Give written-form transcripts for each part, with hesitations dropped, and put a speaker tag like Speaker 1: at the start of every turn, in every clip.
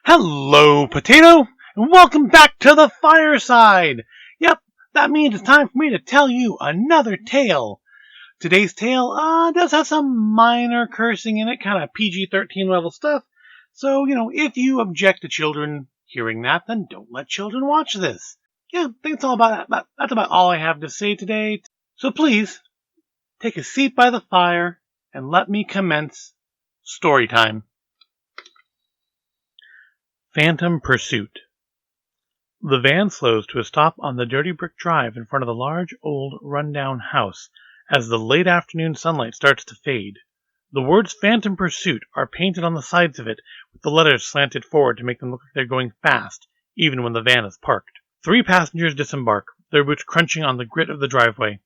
Speaker 1: Hello, Potato, and welcome back to the fireside. Yep, that means it's time for me to tell you another tale. Today's tale does have some minor cursing in it, kind of PG-13 level stuff. So, if you object to children hearing that, then don't let children watch this. Yeah, I think it's all about that. That's about all I have to say today. So please, take a seat by the fire and let me commence story time. Phantom Pursuit. The van slows to a stop on the dirty brick drive in front of the large, old, run-down house as the late afternoon sunlight starts to fade. The words Phantom Pursuit are painted on the sides of it with the letters slanted forward to make them look like they're going fast, even when the van is parked. 3 passengers disembark, their boots crunching on the grit of the driveway.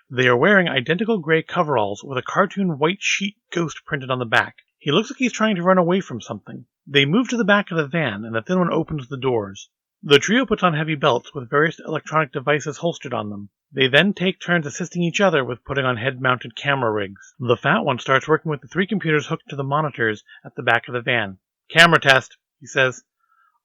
Speaker 1: They are wearing identical gray coveralls with a cartoon white sheet ghost printed on the back. He looks like he's trying to run away from something. They move to the back of the van, and the thin one opens the doors. The trio puts on heavy belts with various electronic devices holstered on them. They then take turns assisting each other with putting on head-mounted camera rigs. The fat one starts working with the 3 computers hooked to the monitors at the back of the van. "Camera test," he says.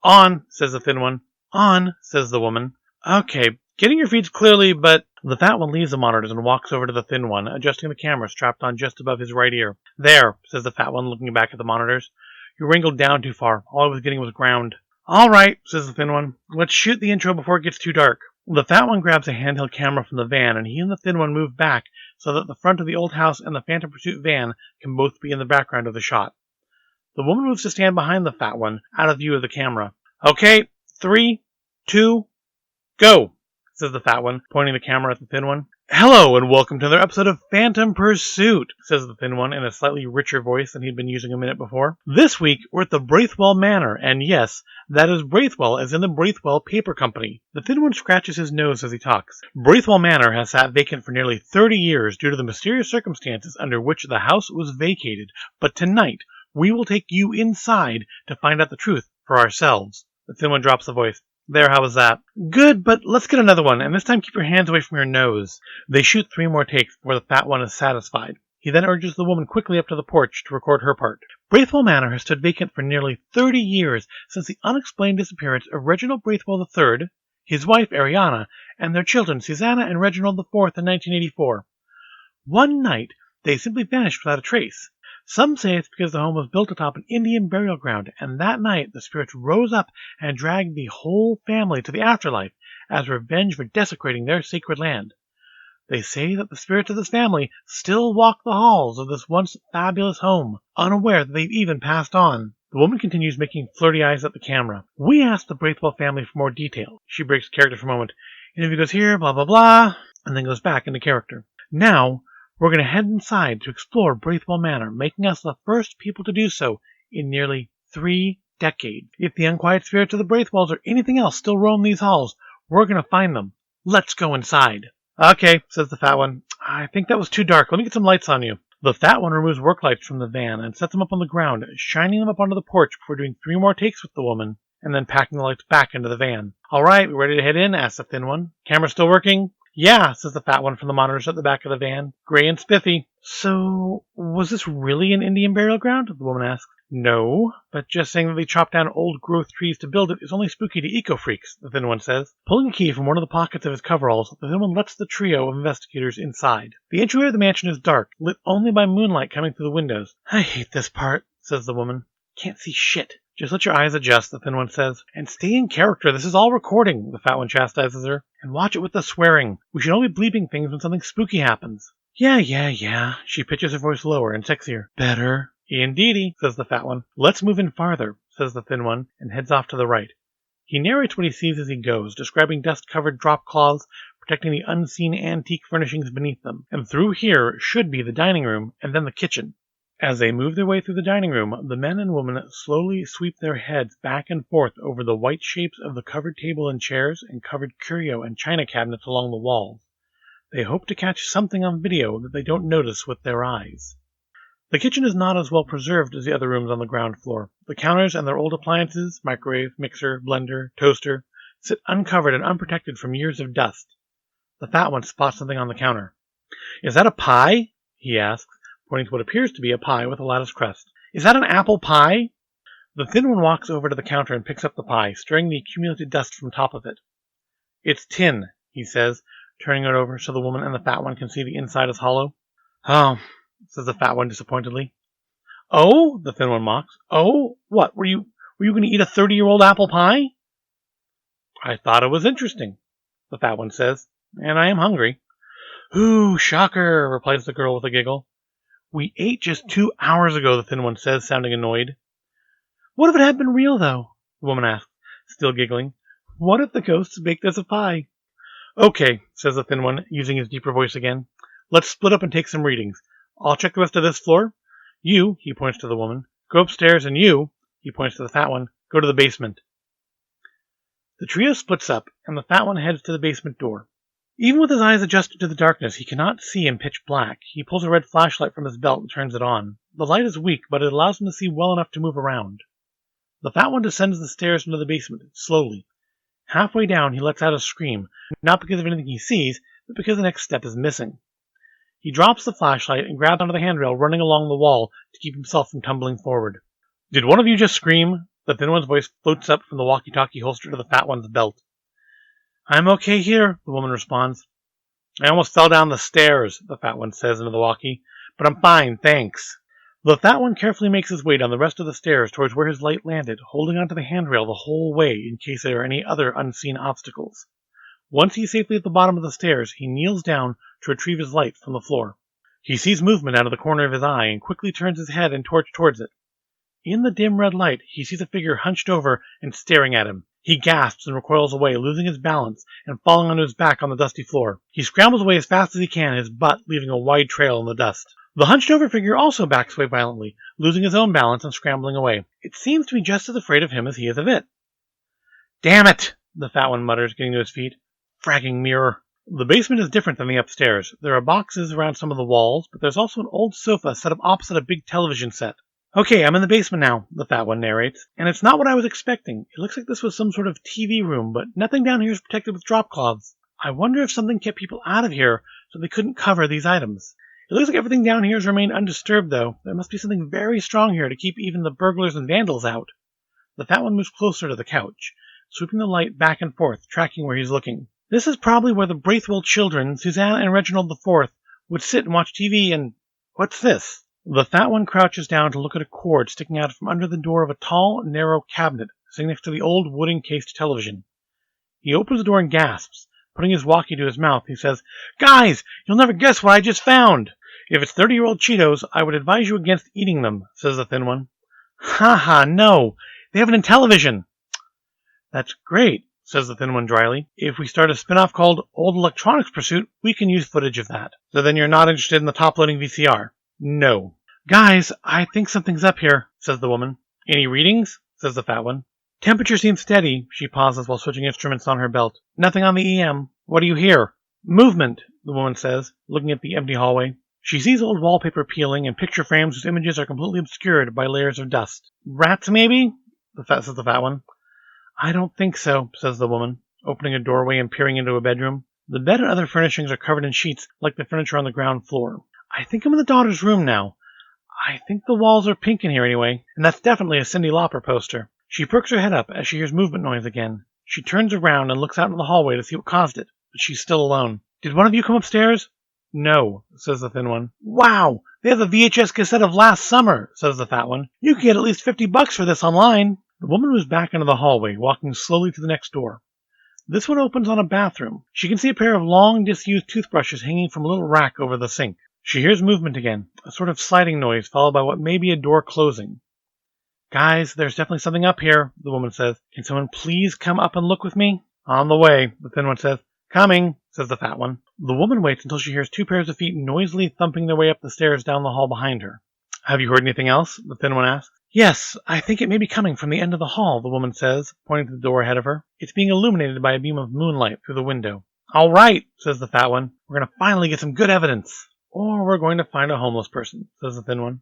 Speaker 1: "On," says the thin one. "On," says the woman. "Okay, getting your feeds clearly, but..." The fat one leaves the monitors and walks over to the thin one, adjusting the camera strapped on just above his right ear. "There," says the fat one, looking back at the monitors. "You wrangled down too far. All I was getting was ground." "All right," says the thin one. "Let's shoot the intro before it gets too dark." The fat one grabs a handheld camera from the van, and he and the thin one move back so that the front of the old house and the Phantom Pursuit van can both be in the background of the shot. The woman moves to stand behind the fat one, out of view of the camera. "Okay, 3, 2, go," says the fat one, pointing the camera at the thin one. "Hello, and welcome to another episode of Phantom Pursuit," says the thin one in a slightly richer voice than he'd been using a minute before. "This week, we're at the Braithwell Manor, and yes, that is Braithwell as in the Braithwell Paper Company." The thin one scratches his nose as he talks. "Braithwell Manor has sat vacant for nearly 30 years due to the mysterious circumstances under which the house was vacated, but tonight, we will take you inside to find out the truth for ourselves." The thin one drops the voice. "There, how was that?" "Good, but let's get another one, and this time keep your hands away from your nose." They shoot 3 more takes before the fat one is satisfied. He then urges the woman quickly up to the porch to record her part. "Braithwell Manor has stood vacant for nearly 30 years since the unexplained disappearance of Reginald Braithwell III, his wife Ariana, and their children Susanna and Reginald IV in 1984. One night, they simply vanished without a trace. Some say it's because the home was built atop an Indian burial ground, and that night the spirits rose up and dragged the whole family to the afterlife as revenge for desecrating their sacred land. They say that the spirits of this family still walk the halls of this once fabulous home, unaware that they've even passed on." The woman continues making flirty eyes at the camera. "We asked the Braithwell family for more detail." She breaks character for a moment. "Interview goes here, blah, blah, blah," and then goes back into character. "Now, we're going to head inside to explore Braithwell Manor, making us the first people to do so in nearly 3 decades. If the unquiet spirits of the Braithwells or anything else still roam these halls, we're going to find them. Let's go inside." "Okay," says the fat one. "I think that was too dark. Let me get some lights on you." The fat one removes work lights from the van and sets them up on the ground, shining them up onto the porch before doing 3 more takes with the woman, and then packing the lights back into the van. "All right, we ready to head in?" asks the thin one. "Camera still working?" "Yeah," says the fat one from the monitors at the back of the van. "Gray and spiffy." "So, was this really an Indian burial ground?" the woman asks. "No, but just saying that they chopped down old growth trees to build it is only spooky to eco-freaks," the thin one says. Pulling a key from one of the pockets of his coveralls, the thin one lets the trio of investigators inside. The entryway of the mansion is dark, lit only by moonlight coming through the windows. "I hate this part," says the woman. "Can't see shit." "Just let your eyes adjust," the thin one says. "And stay in character. This is all recording," the fat one chastises her. "And watch it with the swearing. We should only be bleeping things when something spooky happens." Yeah. She pitches her voice lower and sexier. "Better." "Indeedy," says the fat one. "Let's move in farther," says the thin one, and heads off to the right. He narrates what he sees as he goes, describing dust-covered drop cloths protecting the unseen antique furnishings beneath them. And through here should be the dining room, and then the kitchen. As they move their way through the dining room, the men and women slowly sweep their heads back and forth over the white shapes of the covered table and chairs and covered curio and china cabinets along the walls. They hope to catch something on video that they don't notice with their eyes. The kitchen is not as well preserved as the other rooms on the ground floor. The counters and their old appliances, microwave, mixer, blender, toaster, sit uncovered and unprotected from years of dust. The fat one spots something on the counter. "Is that a pie?" he asks, pointing to what appears to be a pie with a lattice crust. "Is that an apple pie?" The thin one walks over to the counter and picks up the pie, stirring the accumulated dust from top of it. It's tin, he says, turning it over so the woman and the fat one can see the inside is hollow. Oh, says the fat one disappointedly. Oh, the thin one mocks. Oh, what, were you going to eat a 30-year-old apple pie? I thought it was interesting, the fat one says, and I am hungry. Ooh, shocker, replies the girl with a giggle. We ate just 2 hours ago, the thin one says, sounding annoyed. What if it had been real, though? The woman asks, still giggling. What if the ghosts baked us a pie? Okay, says the thin one, using his deeper voice again. Let's split up and take some readings. I'll check the rest of this floor. You, he points to the woman, go upstairs, and you, he points to the fat one, go to the basement. The trio splits up, and the fat one heads to the basement door. Even with his eyes adjusted to the darkness, he cannot see in pitch black. He pulls a red flashlight from his belt and turns it on. The light is weak, but it allows him to see well enough to move around. The fat one descends the stairs into the basement, slowly. Halfway down, he lets out a scream, not because of anything he sees, but because the next step is missing. He drops the flashlight and grabs onto the handrail running along the wall to keep himself from tumbling forward. Did one of you just scream? The thin one's voice floats up from the walkie-talkie holster to the fat one's belt. I'm okay here, the woman responds. I almost fell down the stairs, the fat one says into the walkie, but I'm fine, thanks. The fat one carefully makes his way down the rest of the stairs towards where his light landed, holding onto the handrail the whole way in case there are any other unseen obstacles. Once he's safely at the bottom of the stairs, he kneels down to retrieve his light from the floor. He sees movement out of the corner of his eye and quickly turns his head and torch towards it. In the dim red light, he sees a figure hunched over and staring at him. He gasps and recoils away, losing his balance and falling onto his back on the dusty floor. He scrambles away as fast as he can, his butt leaving a wide trail in the dust. The hunched-over figure also backs away violently, losing his own balance and scrambling away. It seems to be just as afraid of him as he is of it. Damn it, the fat one mutters, getting to his feet. Fragging mirror. The basement is different than the upstairs. There are boxes around some of the walls, but there's also an old sofa set up opposite a big television set. Okay, I'm in the basement now, the fat one narrates, and it's not what I was expecting. It looks like this was some sort of TV room, but nothing down here is protected with drop cloths. I wonder if something kept people out of here so they couldn't cover these items. It looks like everything down here has remained undisturbed, though. There must be something very strong here to keep even the burglars and vandals out. The fat one moves closer to the couch, sweeping the light back and forth, tracking where he's looking. This is probably where the Braithwell children, Suzanne and Reginald IV, would sit and watch TV and... What's this? The fat one crouches down to look at a cord sticking out from under the door of a tall, narrow cabinet sitting next to the old wood-encased television. He opens the door and gasps. Putting his walkie to his mouth, he says, Guys, you'll never guess what I just found! If it's 30-year-old Cheetos, I would advise you against eating them, says the thin one. Ha ha, no! They have it in television! That's great, says the thin one dryly. If we start a spin-off called Old Electronics Pursuit, we can use footage of that. So then you're not interested in the top-loading VCR? No. Guys, I think something's up here, says the woman. Any readings? Says the fat one. Temperature seems steady, she pauses while switching instruments on her belt. Nothing on the EM. What do you hear? Movement, the woman says, looking at the empty hallway. She sees old wallpaper peeling and picture frames whose images are completely obscured by layers of dust. Rats, maybe? Says the fat one. I don't think so, says the woman, opening a doorway and peering into a bedroom. The bed and other furnishings are covered in sheets like the furniture on the ground floor. I think I'm in the daughter's room now. I think the walls are pink in here anyway, and that's definitely a Cyndi Lauper poster. She perks her head up as she hears movement noise again. She turns around and looks out into the hallway to see what caused it, but she's still alone. Did one of you come upstairs? No, says the thin one. Wow, they have a VHS cassette of last summer, says the fat one. You can get at least $50 for this online. The woman moves back into the hallway, walking slowly to the next door. This one opens on a bathroom. She can see a pair of long, disused toothbrushes hanging from a little rack over the sink. She hears movement again, a sort of sliding noise followed by what may be a door closing. Guys, there's definitely something up here, the woman says. Can someone please come up and look with me? On the way, the thin one says. Coming, says the fat one. The woman waits until she hears two pairs of feet noisily thumping their way up the stairs down the hall behind her. Have you heard anything else? The thin one asks. Yes, I think it may be coming from the end of the hall, the woman says, pointing to the door ahead of her. It's being illuminated by a beam of moonlight through the window. All right, says the fat one. We're going to finally get some good evidence. Or we're going to find a homeless person, says the thin one.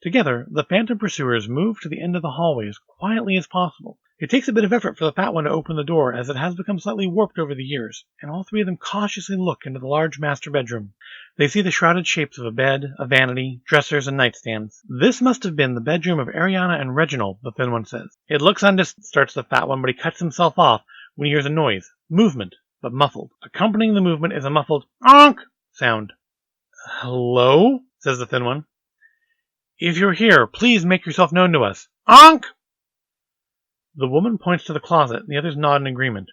Speaker 1: Together, the phantom pursuers move to the end of the hallway as quietly as possible. It takes a bit of effort for the fat one to open the door, as it has become slightly warped over the years, and all three of them cautiously look into the large master bedroom. They see the shrouded shapes of a bed, a vanity, dressers, and nightstands. This must have been the bedroom of Ariana and Reginald, the thin one says. It looks undistant, starts the fat one, but he cuts himself off when he hears a noise, movement, but muffled. Accompanying the movement is a muffled "onk" sound. Hello? Says the thin one. If you're here, please make yourself known to us. Onk! The woman points to the closet, and the others nod in agreement.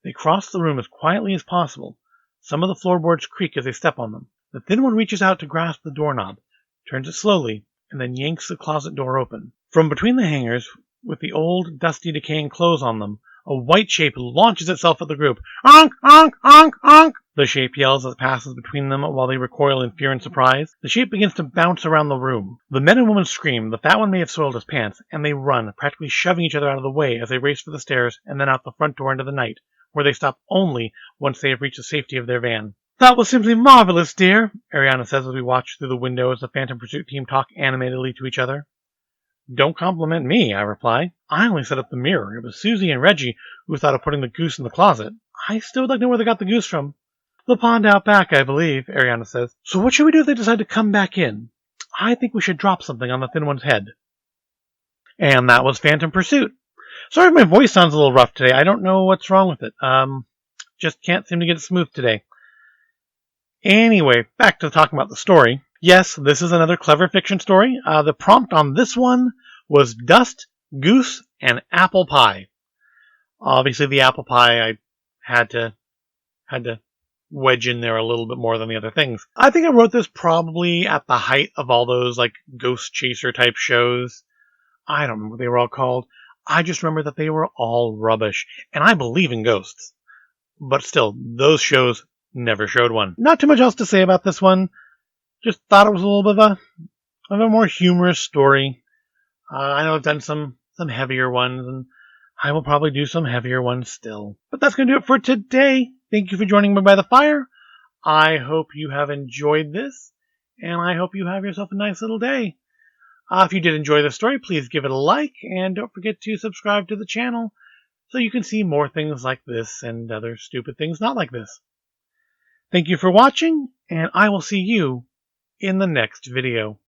Speaker 1: They cross the room as quietly as possible. Some of the floorboards creak as they step on them. The thin one reaches out to grasp the doorknob, turns it slowly, and then yanks the closet door open. From between the hangers, with the old, dusty, decaying clothes on them, a white shape launches itself at the group. "Onk! Onk! Onk! Onk!" The shape yells as it passes between them while they recoil in fear and surprise. The shape begins to bounce around the room. The men and women scream, the fat one may have soiled his pants, and they run, practically shoving each other out of the way as they race for the stairs and then out the front door into the night, where they stop only once they have reached the safety of their van. "That was simply marvelous, dear," Ariana says as we watch through the window as the Phantom Pursuit team talk animatedly to each other. "Don't compliment me," I reply. "I only set up the mirror. It was Susie and Reggie who thought of putting the goose in the closet. I still would like to know where they got the goose from." "The pond out back, I believe," Ariana says. "So what should we do if they decide to come back in?" "I think we should drop something on the thin one's head." And that was Phantom Pursuit. Sorry if my voice sounds a little rough today. I don't know what's wrong with it. Just can't seem to get it smooth today. Anyway, back to talking about the story. Yes, this is another clever fiction story. The prompt on this one was dust, goose, and apple pie. Obviously, the apple pie I had to wedge in there a little bit more than the other things. I think I wrote this probably at the height of all those like ghost chaser type shows. I don't remember what they were all called. I just remember that they were all rubbish, and I believe in ghosts. But still, those shows never showed one. Not too much else to say about this one. Just thought it was a little bit of a more humorous story. I know I've done some heavier ones, and I will probably do some heavier ones still. But that's going to do it for today. Thank you for joining me by the fire. I hope you have enjoyed this, and I hope you have yourself a nice little day. If you did enjoy this story, please give it a like, and don't forget to subscribe to the channel so you can see more things like this and other stupid things not like this. Thank you for watching, and I will see you in the next video.